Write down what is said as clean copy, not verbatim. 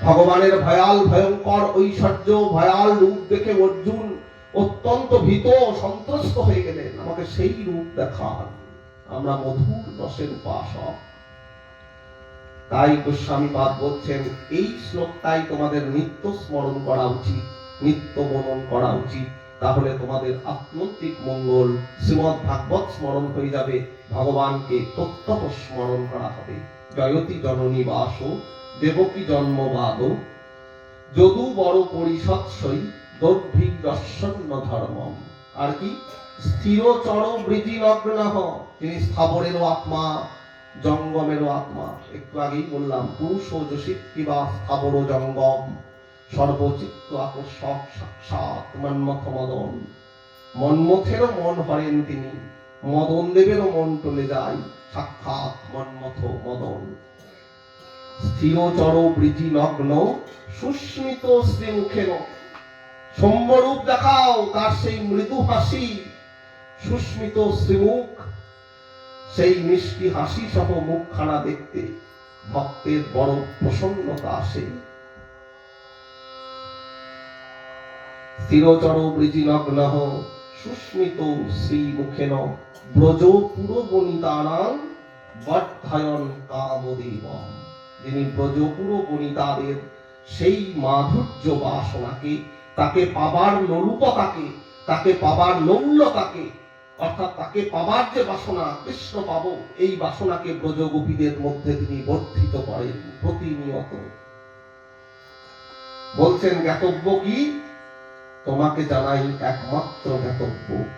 ভগবানের ভয়াল ভয়ঙ্কর ঐশ্বর্য ভয়াল রূপ দেখে অর্জুন অত্যন্ত ভীত সন্ত্রস্ত হয়ে গেলেন, আমাকে সেই রূপ দেখান, আমরা মধুর রসের উপাসক। তাই গোস্বামীপাদ বলছেন এই শ্লোকটাই তোমাদের নিত্য স্মরণ করা উচিত, নিত্য মনন করা উচিত, তাহলে তোমাদের আত্মন্তিক মঙ্গল। শ্রীমদ্ ভাগবত স্মরণ হয়ে যাবে, ভগবানকে প্রত্যহ স্মরণ করা হবে। জয়তি জননী বাস দেবকী জন্মবাদ যদু বড় পরিষদ সই দর্ভিগ্রসন্ন ধর্মম। আর কি স্থির চর বৃজি লগ্নহ, তিনি স্থাবরেরও আত্মা জঙ্গমেরও আত্মা। একটু আগেই বললাম পুরুষ ও যশিত কিবা স্থাবর জঙ্গম, সর্বচিত্ত আকর্ষক সাক্ষাৎ মন্মথ মদন। মন্মথেরও মন হরেন তিনি, মদন দেবেরও মন টলে যায়, সাক্ষাৎ মন্মথ মদন। স্থিরচর বৃজি লগ্ন সুস্মিত শ্রীমুখের, সম্যরূপ দেখাও তার সেই মৃদু হাসি, সুস্মিত শ্রীমুখ, সেই মিষ্টি হাসি সহ মুখখানা দেখতে ভক্তের বড় প্রসন্নতা আসে। স্থিরচর বৃজি লগ্ন সুস্মিত শ্রীমুখেন ব্রজ পুরবনিতানাং বর্ধায়ন কামদেবম। যিনি ব্রজপুর বনিতাদের সেই মাধুর্য বাসনাকে, তাকে পাবার লোলুপতাকে, তাকে পাবার লৌল্যতাকে, অর্থাৎ তাকে পাবার যে বাসনা, কৃষ্ণ পাবো, এই বাসনাকে ব্রজগোপীদের মধ্যে তিনি বর্ধিত করেন প্রতিনিয়ত। বলছেন জ্ঞাতব্য কি? তোমাকে জানাই একমাত্র জ্ঞাতব্য,